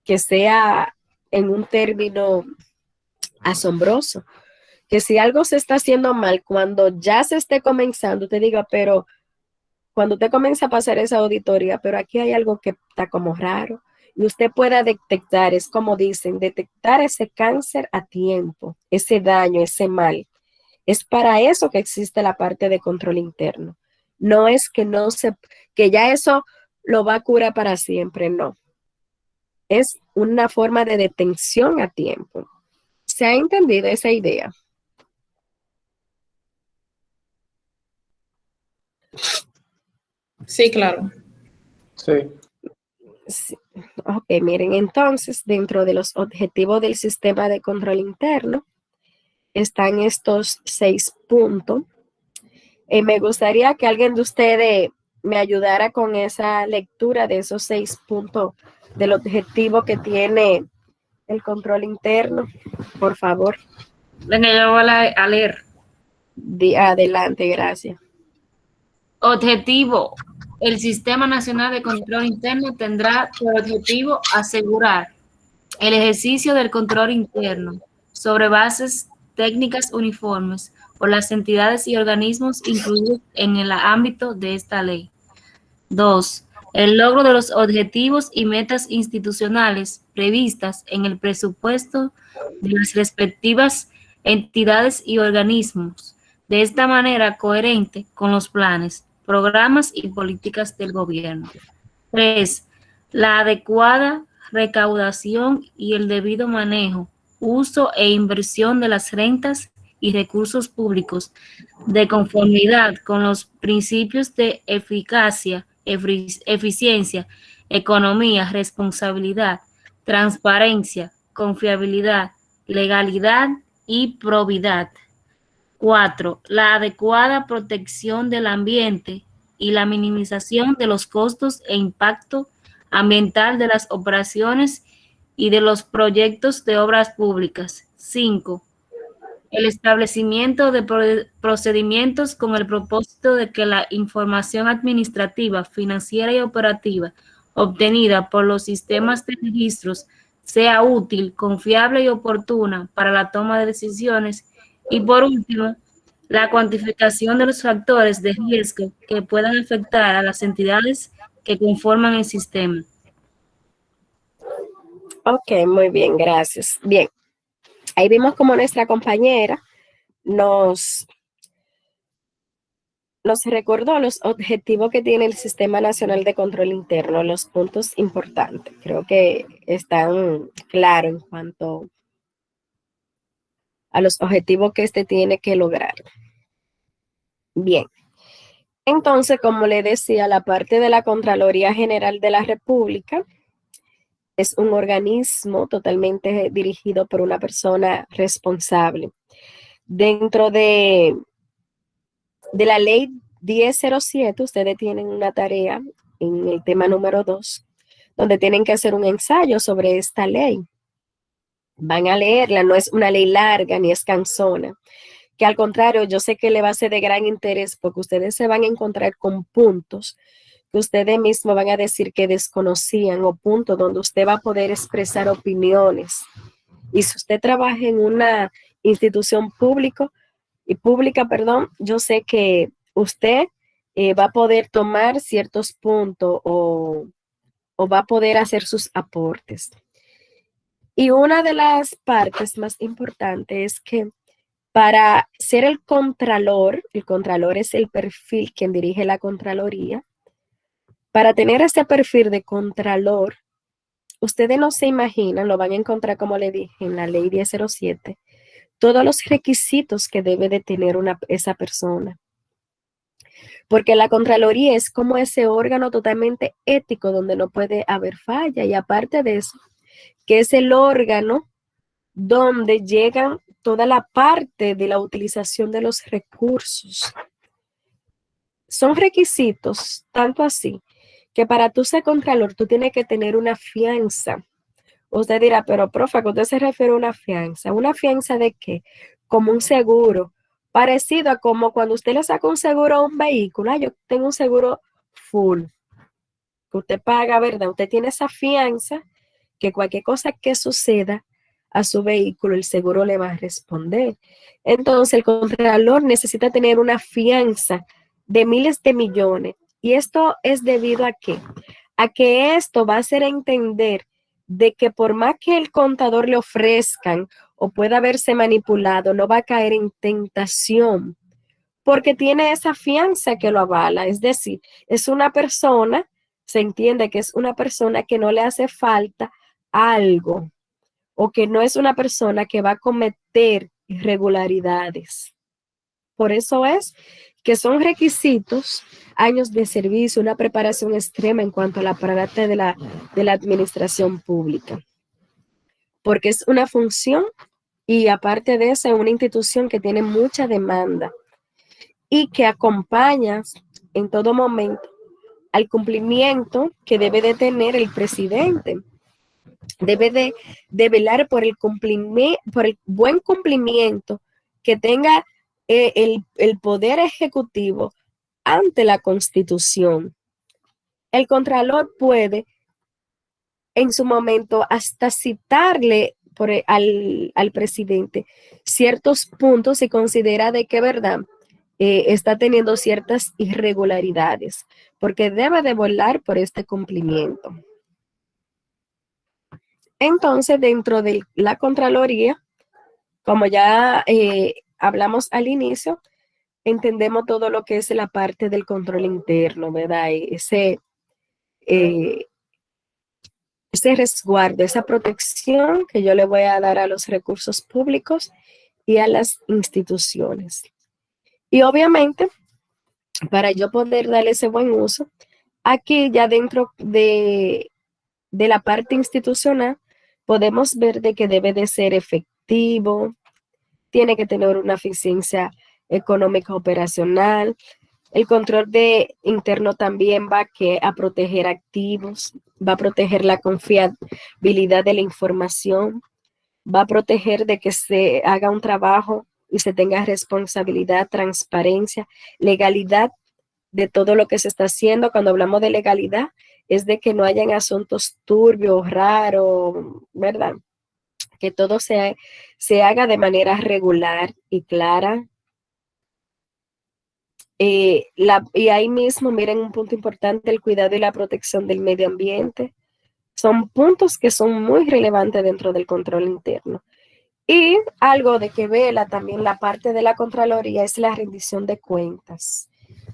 que sea en un término asombroso, que si algo se está haciendo mal, cuando ya se esté comenzando, te diga, pero cuando usted comienza a pasar esa auditoría, pero aquí hay algo que está como raro, y usted pueda detectar, es como dicen, detectar ese cáncer a tiempo, ese daño, ese mal. Es para eso que existe la parte de control interno. No es que no se, que ya eso lo va a curar para siempre, no. Es una forma de detención a tiempo. ¿Se ha entendido esa idea? Sí, claro. Sí. Sí. Ok, miren, entonces, dentro de los objetivos del sistema de control interno, están estos 6 puntos. Me gustaría que alguien de ustedes me ayudara con esa lectura de esos 6 puntos del objetivo que tiene el control interno, por favor. Venga, yo voy a leer. Adelante, gracias. Objetivo. El Sistema Nacional de Control Interno tendrá por objetivo asegurar el ejercicio del control interno sobre bases técnicas uniformes por las entidades y organismos incluidos en el ámbito de esta ley. 2. El logro de los objetivos y metas institucionales previstas en el presupuesto de las respectivas entidades y organismos, de esta manera coherente con los planes, programas y políticas del gobierno. 3. La adecuada recaudación y el debido manejo, uso e inversión de las rentas y recursos públicos de conformidad con los principios de eficacia, eficiencia, economía, responsabilidad, transparencia, confiabilidad, legalidad y probidad. 4. La adecuada protección del ambiente y la minimización de los costos e impacto ambiental de las operaciones y de los proyectos de obras públicas. 5. El establecimiento de procedimientos con el propósito de que la información administrativa, financiera y operativa obtenida por los sistemas de registros sea útil, confiable y oportuna para la toma de decisiones. Y por último, la cuantificación de los factores de riesgo que puedan afectar a las entidades que conforman el sistema. Ok, muy bien, gracias. Bien, ahí vimos como nuestra compañera nos recordó los objetivos que tiene el Sistema Nacional de Control Interno, los puntos importantes. Creo que están claros en cuanto a los objetivos que este tiene que lograr. Bien, entonces, como le decía, la parte de la Contraloría General de la República es un organismo totalmente dirigido por una persona responsable. Dentro de la ley 1007, ustedes tienen una tarea en el tema número 2, donde tienen que hacer un ensayo sobre esta ley. Van a leerla, no es una ley larga ni es cansona, que al contrario, yo sé que le va a ser de gran interés porque ustedes se van a encontrar con puntos que ustedes mismos van a decir que desconocían o puntos donde usted va a poder expresar opiniones. Y si usted trabaja en una institución pública, yo sé que usted va a poder tomar ciertos puntos o va a poder hacer sus aportes. Y una de las partes más importantes es que para ser el contralor es el perfil quien dirige la Contraloría. Para tener ese perfil de contralor, ustedes no se imaginan, lo van a encontrar, como le dije, en la ley 1007, todos los requisitos que debe de tener esa persona. porque la Contraloría es como ese órgano totalmente ético donde no puede haber falla, y aparte de eso, que es el órgano donde llegan toda la parte de la utilización de los recursos. Son requisitos, tanto así, que para tú ser contralor, tú tienes que tener una fianza. Usted dirá, pero profe, ¿a qué usted se refiere a una fianza? ¿Una fianza de qué? Como un seguro, parecido a como cuando usted le saca un seguro a un vehículo. Yo tengo un seguro full, que usted paga, ¿verdad? Usted tiene esa fianza que cualquier cosa que suceda a su vehículo, el seguro le va a responder. Entonces, el contralor necesita tener una fianza de miles de millones. ¿Y esto es debido a qué? A que esto va a hacer entender de que por más que el contador le ofrezcan o pueda haberse manipulado, no va a caer en tentación, porque tiene esa fianza que lo avala. Es decir, es una persona, se entiende que es una persona que no le hace falta algo, o que no es una persona que va a cometer irregularidades. Por eso es que son requisitos, años de servicio, una preparación extrema en cuanto a la parte de la administración pública, porque es una función y aparte de eso es una institución que tiene mucha demanda y que acompaña en todo momento al cumplimiento que debe de tener el presidente. Debe de velar por el buen cumplimiento que tenga el Poder Ejecutivo ante la Constitución. El Contralor puede, en su momento, hasta citarle al presidente ciertos puntos si considera de que, verdad, está teniendo ciertas irregularidades, porque debe de velar por este cumplimiento. Entonces, dentro de la Contraloría, como ya hablamos al inicio, entendemos todo lo que es la parte del control interno, ¿verdad? Ese resguardo, esa protección que yo le voy a dar a los recursos públicos y a las instituciones. Y obviamente, para yo poder darle ese buen uso, aquí ya dentro de la parte institucional, podemos ver de que debe de ser efectivo, tiene que tener una eficiencia económica operacional. El control interno también va a proteger activos, va a proteger la confiabilidad de la información, va a proteger de que se haga un trabajo y se tenga responsabilidad, transparencia, legalidad de todo lo que se está haciendo. Cuando hablamos de legalidad, es de que no hayan asuntos turbios, raros, ¿verdad? Que todo se haga de manera regular y clara. Y ahí mismo, miren un punto importante, el cuidado y la protección del medio ambiente. Son puntos que son muy relevantes dentro del control interno. Y algo de que vela también la parte de la Contraloría es la rendición de cuentas.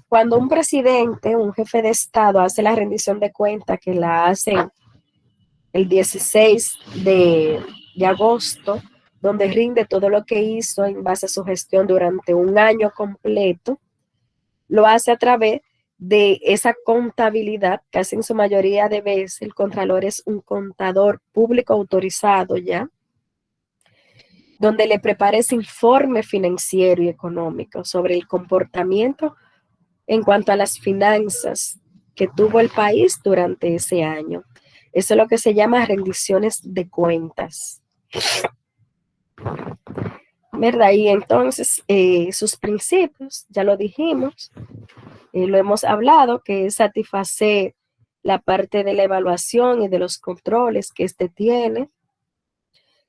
Cuando un presidente, un jefe de Estado hace la rendición de cuentas, que la hace el 16 de agosto, donde rinde todo lo que hizo en base a su gestión durante un año completo, lo hace a través de esa contabilidad, casi en su mayoría de veces el contralor es un contador público autorizado ya, donde le prepara ese informe financiero y económico sobre el comportamiento en cuanto a las finanzas que tuvo el país durante ese año. Eso es lo que se llama rendiciones de cuentas, ¿verdad? Y entonces sus principios, ya lo dijimos, lo hemos hablado, que es satisfacer la parte de la evaluación y de los controles que éste tiene,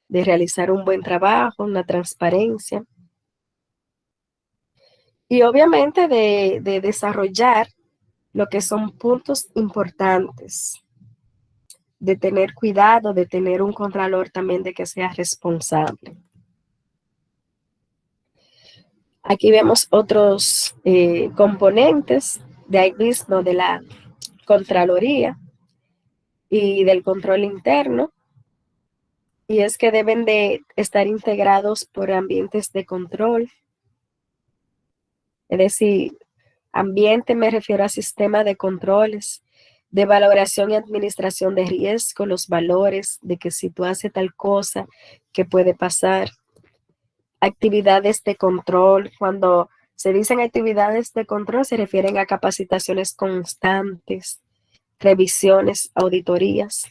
de realizar un buen trabajo, una transparencia, y obviamente de desarrollar lo que son puntos importantes, de tener cuidado, de tener un contralor también de que sea responsable. Aquí vemos otros componentes de ahí mismo de la Contraloría y del control interno, y es que deben de estar integrados por ambientes de control, es decir, Ambiente me refiero a sistema de controles, de valoración y administración de riesgo, los valores de que si tú haces tal cosa, ¿qué puede pasar? Actividades de control. Cuando se dicen actividades de control, se refieren a capacitaciones constantes, revisiones, auditorías.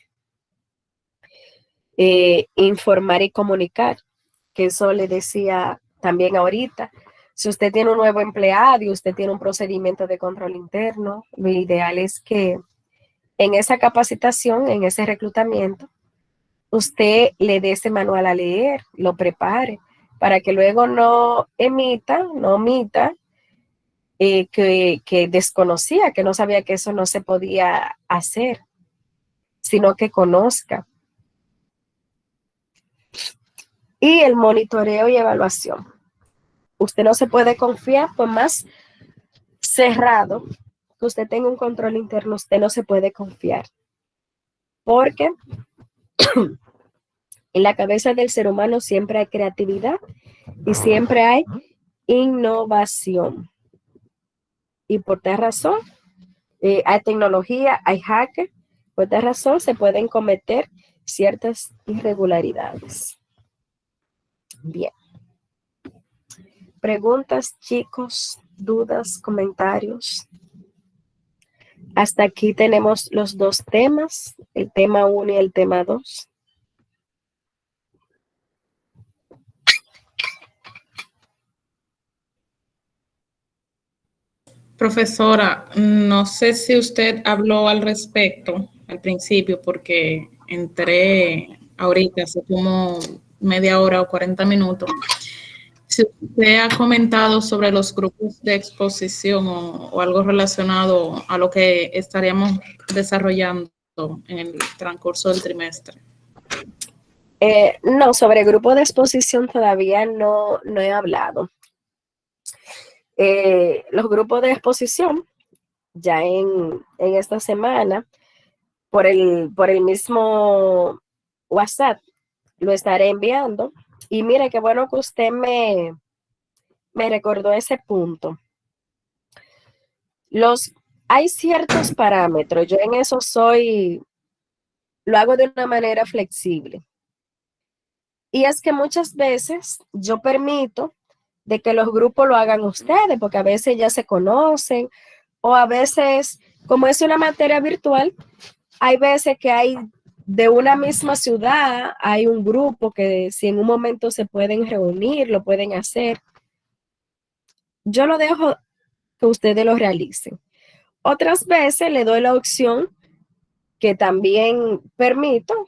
Informar y comunicar, que eso le decía también ahorita. Si usted tiene un nuevo empleado y usted tiene un procedimiento de control interno, lo ideal es que en esa capacitación, en ese reclutamiento, usted le dé ese manual a leer, lo prepare, para que luego no omita que desconocía, que no sabía que eso no se podía hacer, sino que conozca. Y el monitoreo y evaluación. Usted no se puede confiar, por más cerrado que usted tenga un control interno, usted no se puede confiar. Porque en la cabeza del ser humano siempre hay creatividad y siempre hay innovación. Y por tal razón, hay tecnología, hay hackers, por tal razón se pueden cometer ciertas irregularidades. Bien. Preguntas, chicos, dudas, comentarios. Hasta aquí tenemos los dos temas, el tema 1 y el tema 2. Profesora, no sé si usted habló al respecto al principio, porque entré ahorita, hace como media hora o 40 minutos. Si usted ha comentado sobre los grupos de exposición o algo relacionado a lo que estaríamos desarrollando en el transcurso del trimestre. No, sobre grupo de exposición todavía no he hablado. Los grupos de exposición, ya en esta semana, por el mismo WhatsApp, lo estaré enviando. Y mire, qué bueno que usted me recordó ese punto. Hay ciertos parámetros, yo en eso lo hago de una manera flexible. Y es que muchas veces yo permito de que los grupos lo hagan ustedes, porque a veces ya se conocen, o a veces, como es una materia virtual, hay veces que hay de una misma ciudad, hay un grupo que si en un momento se pueden reunir, lo pueden hacer. Yo lo dejo que ustedes lo realicen. Otras veces le doy la opción que también permito,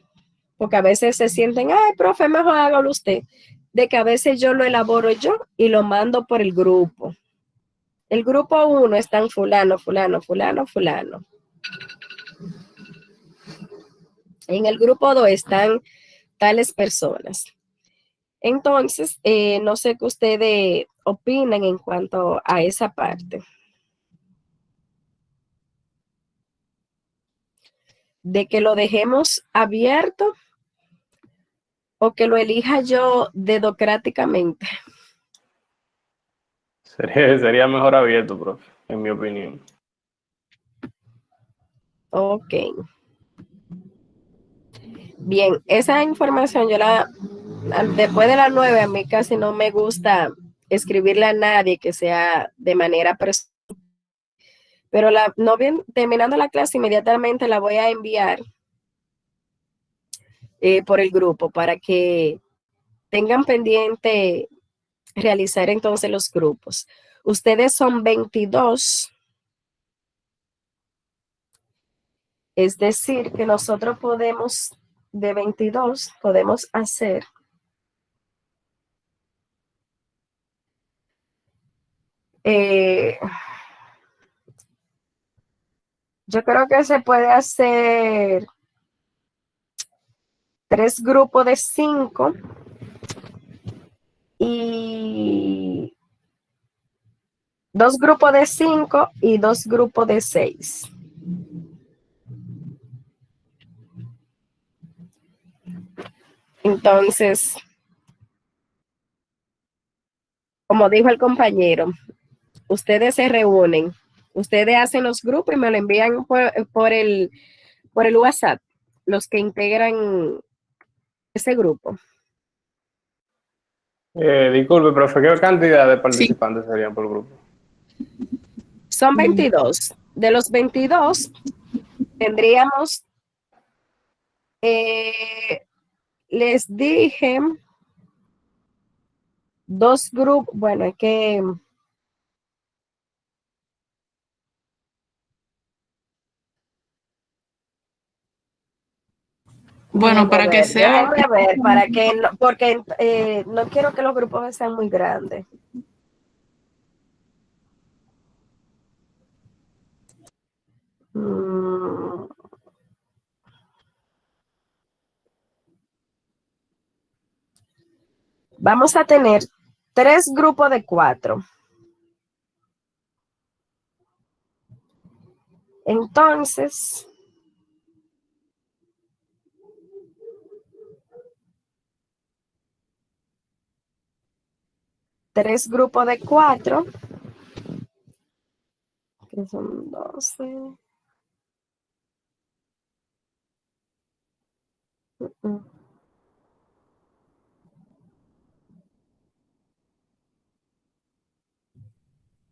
porque a veces se sienten, ay, profe, mejor hágalo usted, de que a veces yo lo elaboro yo y lo mando por el grupo. El grupo 1 están fulano, fulano, fulano, fulano. En el grupo 2 están tales personas. Entonces, no sé qué ustedes opinan en cuanto a esa parte. De que lo dejemos abierto o que lo elija yo dedocráticamente. Sería mejor abierto, profe, en mi opinión. Ok. Bien, esa información después de las 9, a mí casi no me gusta escribirle a nadie que sea de manera personal. Pero terminando la clase, inmediatamente la voy a enviar por el grupo para que tengan pendiente realizar entonces los grupos. Ustedes son 22. Es decir, que nosotros de 22, podemos hacer yo creo que se puede hacer 3 grupos de 5 y 2 grupos de 5 y 2 grupos de 6. Entonces, como dijo el compañero, ustedes se reúnen Ustedes hacen los grupos y me lo envían por el WhatsApp, los que integran ese grupo. Disculpe, profe, ¿qué cantidad de participantes serían por grupo? Son 22. De los 22, tendríamos, les dije, 2 grupos, bueno, hay que... Bueno, para que sea... Déjenme ver, para que no, porque no quiero que los grupos sean muy grandes. Vamos a tener 3 grupos de 4. Entonces, tres grupos de 4, que son 12.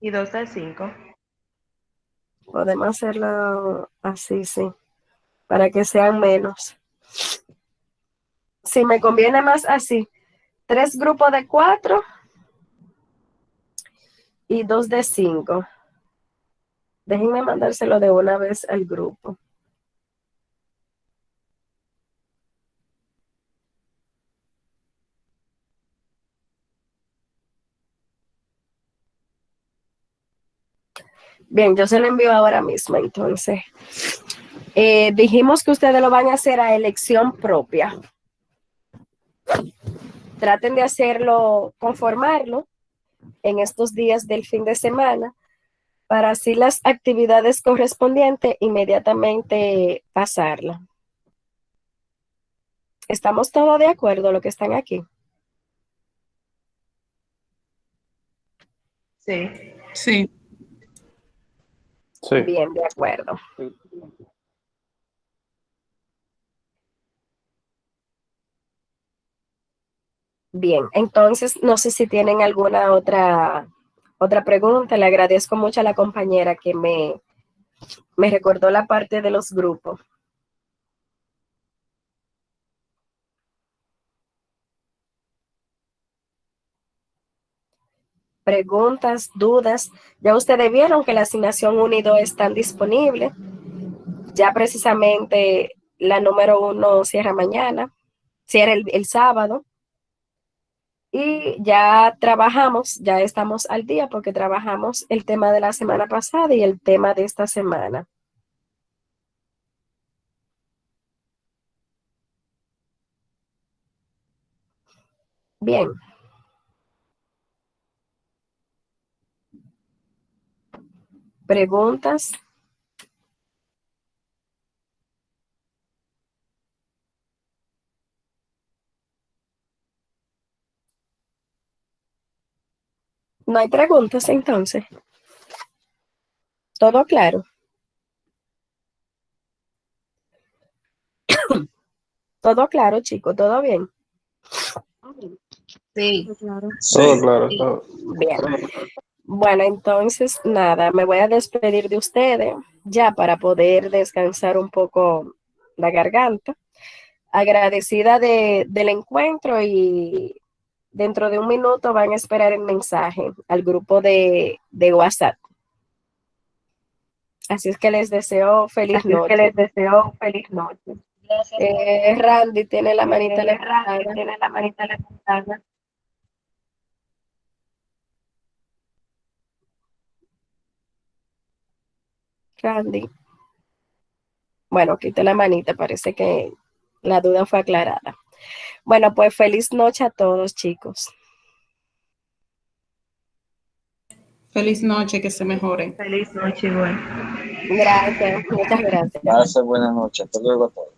Y 2 de 5. Podemos hacerlo así, sí, para que sean menos. Si me conviene más así, 3 grupos de 4 y 2 de 5. Déjenme mandárselo de una vez al grupo. Bien, yo se lo envío ahora mismo, entonces. Dijimos que ustedes lo van a hacer a elección propia. Traten de hacerlo, conformarlo en estos días del fin de semana, para así las actividades correspondientes inmediatamente pasarla. ¿Estamos todos de acuerdo lo que están aquí? Sí. Sí. Sí. Bien, de acuerdo. Bien, entonces no sé si tienen alguna otra pregunta. Le agradezco mucho a la compañera que me recordó la parte de los grupos. Preguntas, dudas. Ya ustedes vieron que la asignación 1 y 2 están disponibles. Ya precisamente la número 1 cierra mañana, cierra el sábado. Y ya trabajamos, ya estamos al día porque trabajamos el tema de la semana pasada y el tema de esta semana. Bien. ¿Preguntas? No hay preguntas entonces. ¿Todo claro? Todo claro, chicos, ¿todo bien? Sí. Todo claro. Todo. Bien. Bueno, entonces, nada, me voy a despedir de ustedes ya para poder descansar un poco la garganta. Agradecida del encuentro y dentro de un minuto van a esperar el mensaje al grupo de WhatsApp. Así es que les deseo feliz noche. Randy tiene la manita levantada. Randy. Bueno, quité la manita, parece que la duda fue aclarada. Bueno, pues feliz noche a todos, chicos. Feliz noche, que se mejoren. Feliz noche, igual. Gracias, muchas gracias. Gracias, buenas noches. Hasta luego a todos.